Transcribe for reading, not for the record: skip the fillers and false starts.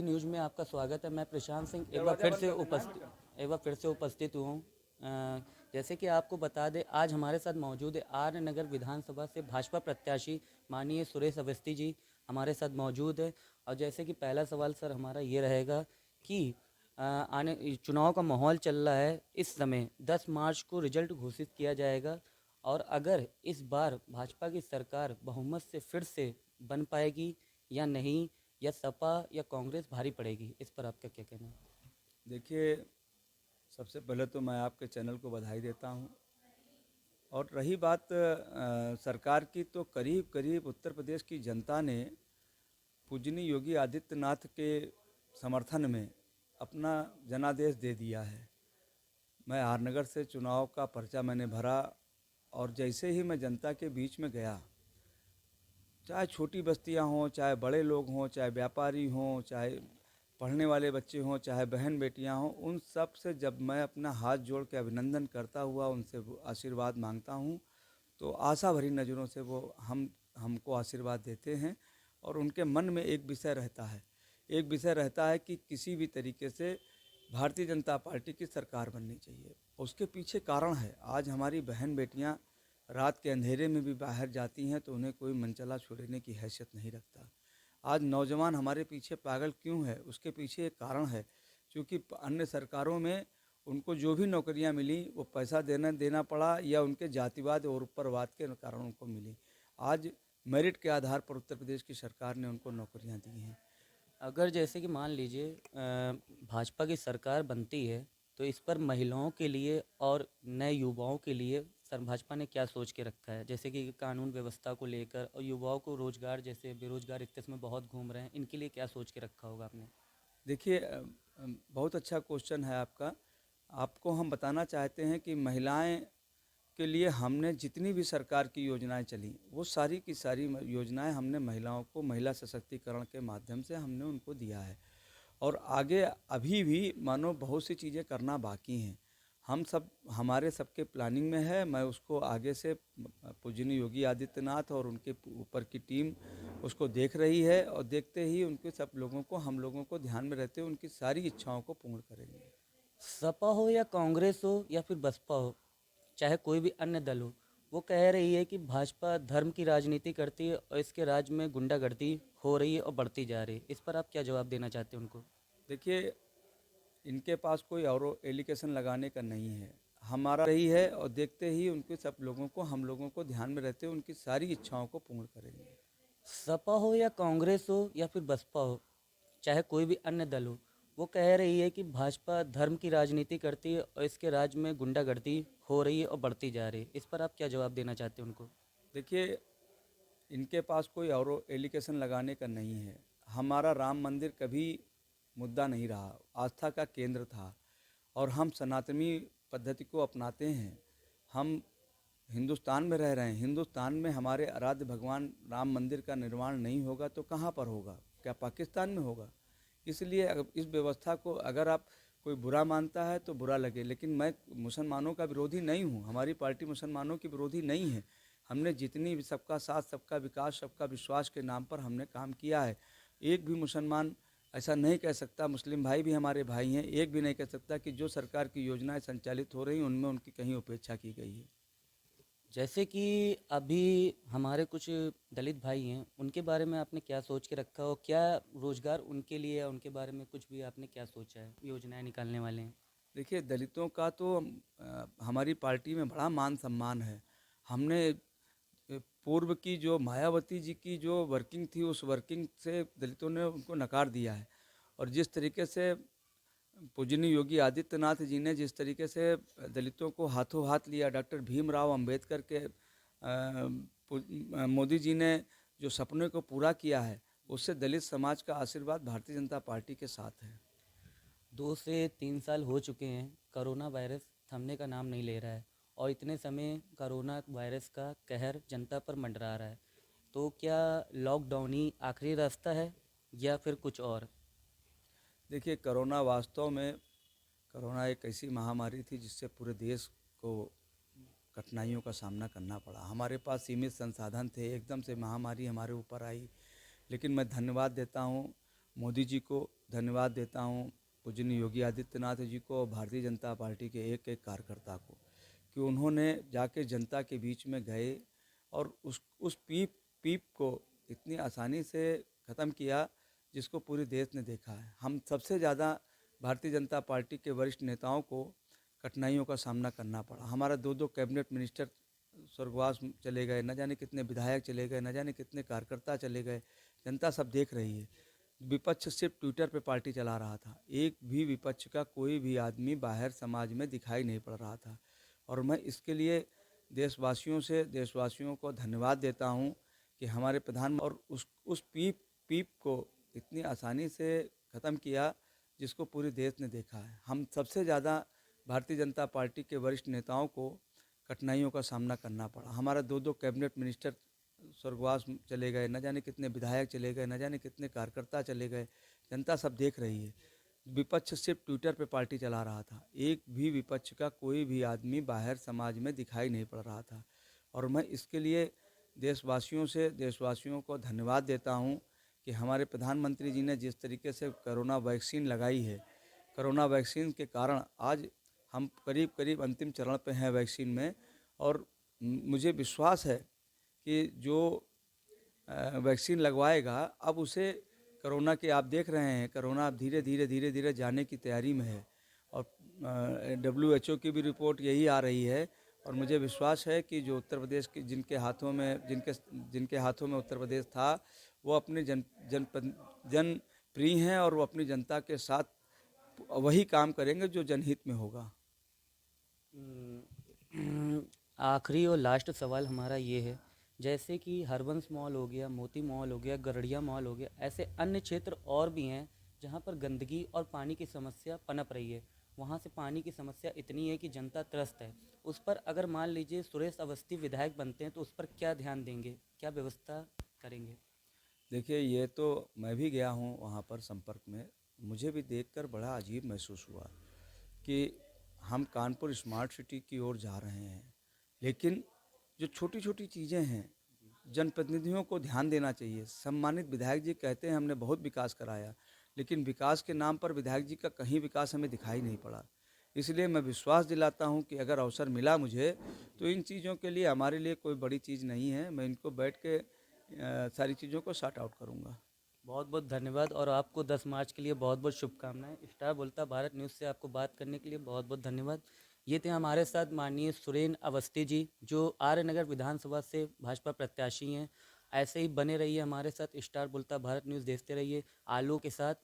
News में आपका स्वागत है। मैं प्रशांत सिंह एक बार फिर से उपस्थित हूँ। जैसे कि आपको बता दें, आज हमारे साथ मौजूद है आर नगर विधानसभा से भाजपा प्रत्याशी माननीय सुरेश अवस्थी जी हमारे साथ मौजूद है। और जैसे कि पहला सवाल सर हमारा ये रहेगा कि आने चुनाव का माहौल चल रहा है। इस समय 10 मार्च को रिजल्ट घोषित किया जाएगा और अगर इस बार भाजपा की सरकार बहुमत से फिर से बन पाएगी या नहीं, या सपा या कांग्रेस भारी पड़ेगी, इस पर आपका क्या कहना है? देखिए, सबसे पहले तो मैं आपके चैनल को बधाई देता हूं। और रही बात सरकार की, तो करीब करीब उत्तर प्रदेश की जनता ने पूजनीय योगी आदित्यनाथ के समर्थन में अपना जनादेश दे दिया है। मैं आरनगर से चुनाव का पर्चा मैंने भरा और जैसे ही मैं जनता के बीच में गया, चाहे छोटी बस्तियां हों, चाहे बड़े लोग हों, चाहे व्यापारी हों, चाहे पढ़ने वाले बच्चे हों, चाहे बहन बेटियां हों, उन सब से जब मैं अपना हाथ जोड़ के अभिनंदन करता हुआ उनसे आशीर्वाद मांगता हूं, तो आशा भरी नज़रों से वो हमको आशीर्वाद देते हैं। और उनके मन में एक विषय रहता है कि किसी भी तरीके से भारतीय जनता पार्टी की सरकार बननी चाहिए। उसके पीछे कारण है, आज हमारी बहन बेटियां रात के अंधेरे में भी बाहर जाती हैं तो उन्हें कोई मनचला छोड़ने की हैसियत नहीं रखता। आज नौजवान हमारे पीछे पागल क्यों है, उसके पीछे एक कारण है। क्योंकि अन्य सरकारों में उनको जो भी नौकरियां मिली वो पैसा देना पड़ा, या उनके जातिवाद और उपरवाद के कारण उनको मिली। आज मेरिट के आधार पर उत्तर प्रदेश की सरकार ने उनको नौकरियां दी हैं। अगर जैसे कि मान लीजिए भाजपा की सरकार बनती है, तो इस पर महिलाओं के लिए और नए युवाओं के लिए सर भाजपा ने क्या सोच के रखा है? जैसे कि कानून व्यवस्था को लेकर और युवाओं को रोजगार, जैसे बेरोजगार इतने में बहुत घूम रहे हैं, इनके लिए क्या सोच के रखा होगा आपने? देखिए, बहुत अच्छा क्वेश्चन है आपका। आपको हम बताना चाहते हैं कि महिलाएं के लिए हमने जितनी भी सरकार की योजनाएं चली, वो सारी की सारी योजनाएं हमने महिलाओं को महिला सशक्तिकरण के माध्यम से हमने उनको दिया है। और आगे अभी भी मानो बहुत सी चीज़ें करना बाकी हैं। हम सब हमारे सबके प्लानिंग में है। मैं उसको आगे से पूजनीय योगी आदित्यनाथ और उनके ऊपर की टीम उसको देख रही है, और देखते ही उनके सब लोगों को, हम लोगों को ध्यान में रहते हुए उनकी सारी इच्छाओं को पूर्ण करेंगे। सपा हो या कांग्रेस हो या फिर बसपा हो, चाहे कोई भी अन्य दल हो, वो कह रही है कि भाजपा धर्म की राजनीति करती है और इसके राज्य में गुंडागर्दी हो रही है और बढ़ती जा रही है। इस पर आप क्या जवाब देना चाहते हैं उनको? देखिए, इनके पास कोई और एलिगेशन लगाने का नहीं है। हमारा रही है, और देखते ही उनके सब लोगों को, हम लोगों को ध्यान में रहते हुए उनकी सारी इच्छाओं को पूर्ण करेंगे। सपा हो या कांग्रेस हो या फिर बसपा हो, चाहे कोई भी अन्य दल हो, वो कह रही है कि भाजपा धर्म की राजनीति करती है और इसके राज्य में गुंडागर्दी हो रही है और बढ़ती जा रही है। इस पर आप क्या जवाब देना चाहते हैं उनको? देखिए, इनके पास कोई और एलिगेशन लगाने का नहीं है। हमारा राम मंदिर कभी मुद्दा नहीं रहा, आस्था का केंद्र था। और हम सनातनी पद्धति को अपनाते हैं। हम हिंदुस्तान में रह रहे हैं। हिंदुस्तान में हमारे आराध्य भगवान राम मंदिर का निर्माण नहीं होगा तो कहाँ पर होगा? क्या पाकिस्तान में होगा? इसलिए इस व्यवस्था को अगर आप कोई बुरा मानता है तो बुरा लगे, लेकिन मैं मुसलमानों का विरोधी नहीं हूँ। हमारी पार्टी मुसलमानों की विरोधी नहीं है। हमने जितनी भी सबका साथ, सबका विकास, सबका विश्वास के नाम पर हमने काम किया है। एक भी मुसलमान ऐसा नहीं कह सकता, मुस्लिम भाई भी हमारे भाई हैं, एक भी नहीं कह सकता कि जो सरकार की योजनाएं संचालित हो रही हैं उनमें उनकी कहीं उपेक्षा की गई है। जैसे कि अभी हमारे कुछ दलित भाई हैं, उनके बारे में आपने क्या सोच के रखा हो? क्या रोजगार उनके लिए है? उनके बारे में कुछ भी आपने क्या सोचा है? योजनाएं निकालने वाले हैं? देखिए, दलितों का तो हमारी पार्टी में बड़ा मान सम्मान है। हमने पूर्व की जो मायावती जी की जो वर्किंग थी, उस वर्किंग से दलितों ने उनको नकार दिया है। और जिस तरीके से पूजनीय योगी आदित्यनाथ जी ने जिस तरीके से दलितों को हाथों हाथ लिया, डॉक्टर भीमराव अंबेडकर के मोदी जी ने जो सपने को पूरा किया है, उससे दलित समाज का आशीर्वाद भारतीय जनता पार्टी के साथ है। 2 से 3 साल हो चुके हैं, कोरोना वायरस थमने का नाम नहीं ले रहा है और इतने समय कोरोना वायरस का कहर जनता पर मंडरा रहा है। तो क्या लॉकडाउन ही आखिरी रास्ता है या फिर कुछ और? देखिए, कोरोना एक ऐसी महामारी थी जिससे पूरे देश को कठिनाइयों का सामना करना पड़ा। हमारे पास सीमित संसाधन थे, एकदम से महामारी हमारे ऊपर आई। लेकिन मैं धन्यवाद देता हूँ मोदी जी को धन्यवाद देता हूँ, पूजनीय योगी आदित्यनाथ जी को और भारतीय जनता पार्टी के एक एक कार्यकर्ता को, कि उन्होंने जाके जनता के बीच में गए और उस पीप पीप को इतनी आसानी से ख़त्म किया जिसको पूरे देश ने देखा है। हम सबसे ज़्यादा भारतीय जनता पार्टी के वरिष्ठ नेताओं को कठिनाइयों का सामना करना पड़ा। हमारा 2-2 कैबिनेट मिनिस्टर स्वर्गवास चले गए, न जाने कितने विधायक चले गए, न जाने कितने कार्यकर्ता चले गए। जनता सब देख रही है। विपक्ष सिर्फ ट्विटर पे पार्टी चला रहा था, एक भी विपक्ष का कोई भी आदमी बाहर समाज में दिखाई नहीं पड़ रहा था। और मैं इसके लिए देशवासियों को धन्यवाद देता हूँ कि हमारे प्रधान और उस पीप को इतनी आसानी से ख़त्म किया जिसको पूरे देश ने देखा है। हम सबसे ज़्यादा भारतीय जनता पार्टी के वरिष्ठ नेताओं को कठिनाइयों का सामना करना पड़ा। हमारा 2-2 कैबिनेट मिनिस्टर स्वर्गवास चले गए, न जाने कितने विधायक चले गए, न जाने कितने कार्यकर्ता चले गए। जनता सब देख रही है। विपक्ष सिर्फ ट्विटर पे पार्टी चला रहा था, एक भी विपक्ष का कोई भी आदमी बाहर समाज में दिखाई नहीं पड़ रहा था। और मैं इसके लिए देशवासियों को धन्यवाद देता हूँ कि हमारे प्रधानमंत्री जी ने जिस तरीके से कोरोना वैक्सीन लगाई है, कोरोना वैक्सीन के कारण आज हम करीब करीब अंतिम चरण पे हैं वैक्सीन में। और मुझे विश्वास है कि जो वैक्सीन लगवाएगा अब उसे कोरोना के, आप देख रहे हैं कोरोना अब धीरे धीरे जाने की तैयारी में है। और WHO की भी रिपोर्ट यही आ रही है। और मुझे विश्वास है कि जो उत्तर प्रदेश के जिनके हाथों में उत्तर प्रदेश था, वो अपने जन प्रिय हैं और वो अपनी जनता के साथ वही काम करेंगे जो जनहित में होगा। आखिरी और लास्ट सवाल हमारा ये है, जैसे कि हरबंस मॉल हो गया, मोती मॉल हो गया, गरड़िया मॉल हो गया, ऐसे अन्य क्षेत्र और भी हैं जहाँ पर गंदगी और पानी की समस्या पनप रही है। वहाँ से पानी की समस्या इतनी है कि जनता त्रस्त है। उस पर अगर मान लीजिए सुरेश अवस्थी विधायक बनते हैं तो उस पर क्या ध्यान देंगे, क्या व्यवस्था करेंगे? देखिए, ये तो मैं भी गया हूँ वहाँ पर संपर्क में। मुझे भी देखकर बड़ा अजीब महसूस हुआ कि हम कानपुर स्मार्ट सिटी की ओर जा रहे हैं, लेकिन जो छोटी छोटी चीज़ें हैं जनप्रतिनिधियों को ध्यान देना चाहिए। सम्मानित विधायक जी कहते हैं हमने बहुत विकास कराया, लेकिन विकास के नाम पर विधायक जी का कहीं विकास हमें दिखाई नहीं पड़ा। इसलिए मैं विश्वास दिलाता हूं कि अगर अवसर मिला मुझे, तो इन चीज़ों के लिए हमारे लिए कोई बड़ी चीज़ नहीं है। मैं इनको बैठ के सारी चीज़ों को सॉर्ट आउट करूँगा। बहुत बहुत धन्यवाद और आपको 10 मार्च के लिए बहुत बहुत शुभकामनाएं। स्टार बोलता भारत न्यूज़ से आपको बात करने के लिए बहुत बहुत धन्यवाद। ये थे हमारे साथ माननीय सुरेन अवस्थी जी, जो आर्य नगर विधानसभा से भाजपा प्रत्याशी हैं। ऐसे ही बने रहिए हमारे साथ, स्टार बोलता भारत न्यूज़ देखते रहिए। आलू के साथ